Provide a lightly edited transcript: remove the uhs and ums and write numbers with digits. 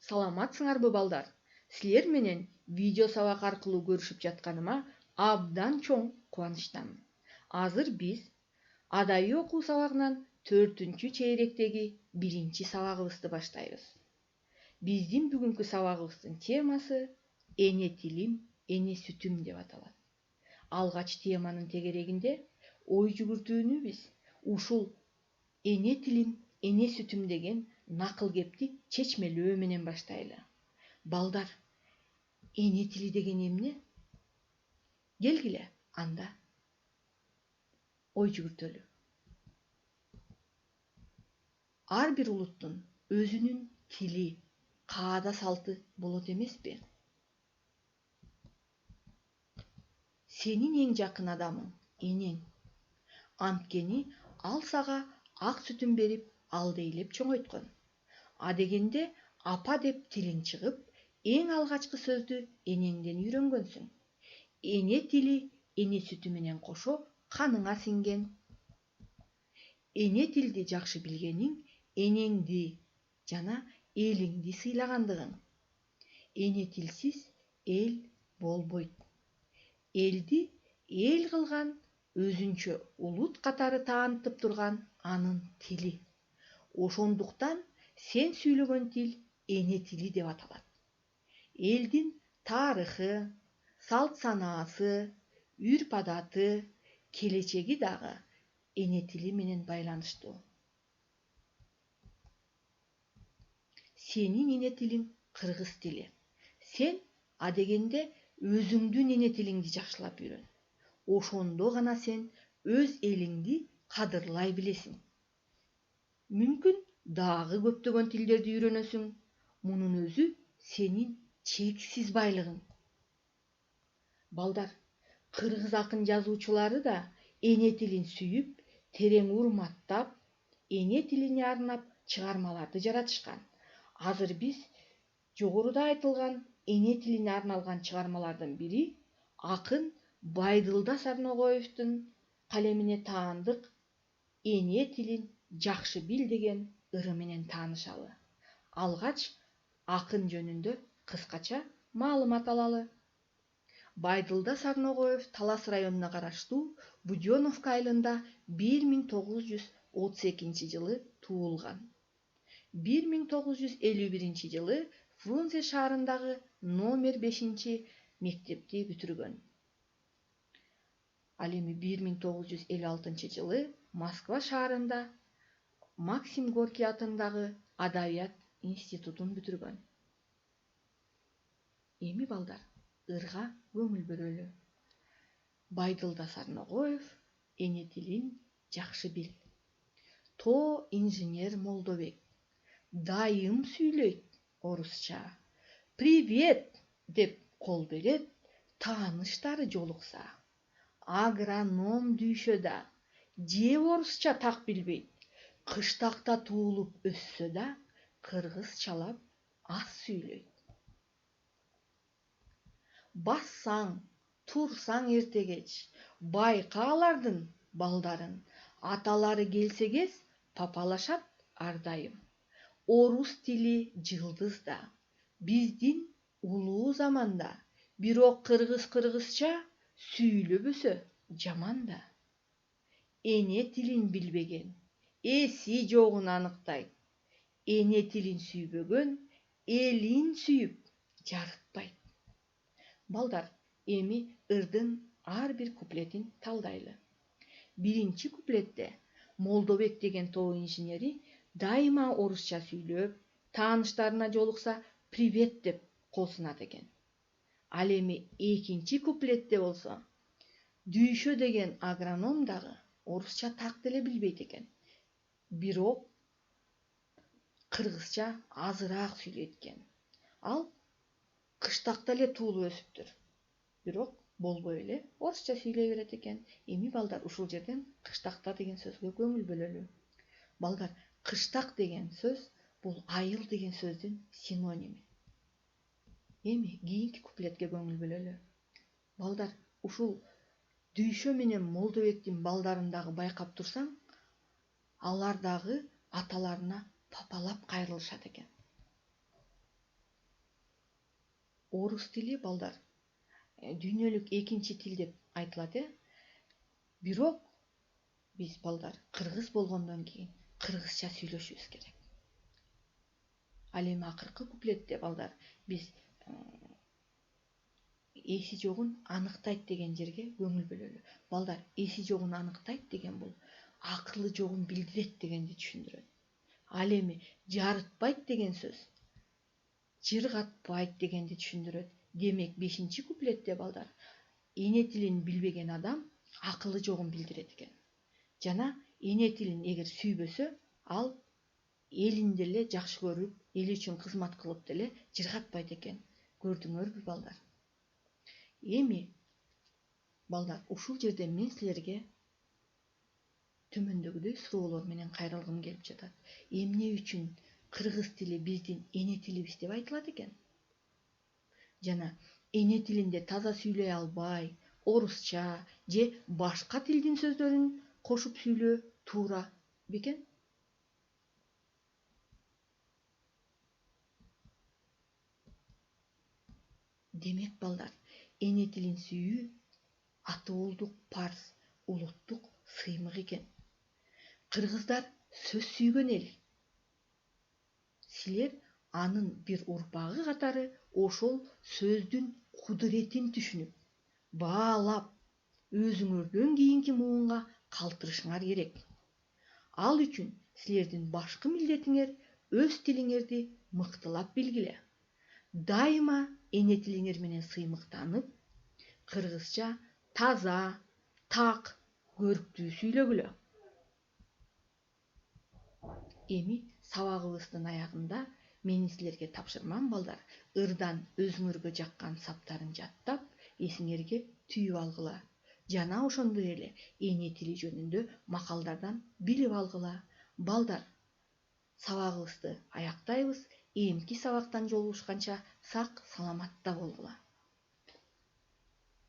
Саламатсыңарбы балдар? Силер менен видео сабак аркылуу көрүшүп жатканыма абдан чоң кубанычтамын. Азыр биз адабий окуу сабагынан 4-чү чейректеги 1-чи сабагыбызды баштайбыз. Биздин бүгүнкү сабагыбыздын темасы эне тилим, эне сүтүм деп аталат. Алгач теманын тегерегинде ой жүгүртүүнү биз ушул эне тилим, эне сүтүм деген накыл кепти чечмелөө менен баштайлы. Балдар, эне тили деген эмне? Келгиле, анда ой жүгүртөлү. Ар бир улуттун өзүнүн тили, каада салты болот эмеспи? Сенин эң жакын адамың энең. Анткени ал сага ак сүтүн берип, алдейлеп чоңойткон. Адегенде апа деп тилиң чыгып, эң алгачкы сөздү энеңден үйрөнгөнсүң. Эне тили эне сүтү менен кошо каныңа сиңген. Эне тилди жакшы билгениң энеңди жана элиңди сыйлагандыгың. Эне тилсиз эл болбойт. Элди эл кылган өзүнчө улут катары таанытып турган анын тили. Ошондуктан сен сүйлөгөн тил эне тили деп аталат. Элдин тарыхы, салт санаасы, үрп адаты, келечеги дагы эне тили менен байланыштуу. Сенин эне тилиң кыргыз тили. Сен адегенде өзүңдүн эне тилиңди жакшылап үйрөн. Ошондо гана сен өз элиңди кадырлай билесиң. Мүмкүн дагы көптөгөн тилдерди үйрөнөсүң. Мунун өзү сенин чексиз байлыгың. Балдар, кыргыз акын жазуучулары да эне тилин сүйүп, терең урматтап, эне тилине арнап чыгармаларды жаратышкан. Азыр биз жогоруда айтылган эне тилине арналган чыгармалардын бири акын Байдылда Сарногоевдун калемине таандык эне тилин жакшы бил деген ыры менен таанышалы. Алгач акын жөнүндө кыскача маалымат алалы. Байдылда Сарногоев Талас районуна караштуу Будённовка айылында 1932 жылы туулган. 1951 жылы Фрунзе шаарындагы номер 5 мектепти бүтүргөн. Ал эми 1956 жылы Москва шаарында Максим Горький атындагы Адабият институтун бүтүргөн. Эми балдар, ырга көңүл бөлөлү. Байдылда Сарногоев эне тилин жакшы бил. То инженер Молдобек дайым сүйлөйт орусча. Привет деп кол берет, тааныштары жолукса. Агроном дүйшө да же орусча так билбейт. Кыштакта туулуп өссө да кыргызчалап аз сүйлөйт. Бассаң, турсаң эртегеч, байка алардын балдарын. Аталары келсе кез папалашат ар дайым. Орус тили жылдыз да, биздин улуу заманда, бирок кыргызча сүйлөбөсө жаман да. Эне тилин билбеген эси жогун аныктайт. Эне тилин сүйбөгөн элин сүйүп жарытпайт. Балдар, эми ырдын ар бир куплетин талдайлы. 1-чи куплетте Молдобек деген тоо инженери дайыма орусча сүйлөп, тааныштарына жолукса привет деп кол сунат экен. Ал эми 2-чи куплетте болсо дүйшө деген агроном дагы орусча так деле билбейт экен. Бирок кыргызча азыраак сүйлөйт экен. Ал кыштакта эле туулуп өсүптүр. Бирок болбой эле орусча сүйлөй берет экен. Эми балдар, ушул жерден кыштакта деген сөзгө көңүл бөлөлү. Балдар, кыштак деген сөз бул айыл деген сөздүн синоними. Эми кийинки куплетке көңүл бөлөлү. Балдар, ушул дүйшө менен Молдобектин балдарын дагы байкап турсаң, алар дагы аталарына папалап кайрылышат экен. орус тили балдар дүйнөлүк экинчи тил деп айтылат бирок биз балдар кыргыз болгондон кийин кыргызча сүйлөшүбүз керек. Ал эми акыркы куплетте балдар биз эси жогун аныктайт деген жерге көңүл бөлөлү. Балдар эси жогун аныктайт деген бул акылы жогун билдирет дегенди түшүндүрөт. Ал эми жарытпайт деген сөз жыргатпайт дегенди түшүндүрөт. Демек 5-чи куплетте балдар эне тилин билбеген адам акылы жогун билдирет экен. Жана эне тилин эгер сүйбөсө, ал элин деле жакшы көрүп, эл үчүн кызмат кылып деле жыргатпайт экен. Көрдүңөрбү балдар? Эми балдар ушул жерде мен силерге төмөндөгүдөй суроолор менен кайрылгым келип жатат. Эмне үчүн кыргыз тили биздин эне тилибиз деп айтылат экен? Жана эне тилинде таза сүйлөй албай, орусча же башка тилдин сөздөрүн кошуп сүйлөө туура бекен? Демек балдар, эне тилин сүйүү атоолдук парз, улуттук сыймык экен. Кыргыздар сөз сүйгөн эл. Силер анын бир урпагы катары ошол сөздүн кудуретин түшүнүп, баалап, өзүңөрдөн кийинки муунга калтырышыңар керек. Ал үчүн силердин башкы милдетиңер өз тилиңерди мыктылап билгиле. Дайыма эне тилиңер менен сыймыктанып, кыргызча таза, так, көрктүү сүйлөгүлө. Эми сабагыбыздын аягында менин силерге тапшырмам балдар, ырдан өзүңөргө жаккан саптарын жаттап, эсиңерге түйүп алгыла. Жана ошондой эле эне тили жөнүндө макалдардан билип алгыла. Балдар, сабагыбызды аяктайбыз. Эмки сабактан жолугушканча сак саламатта болгула.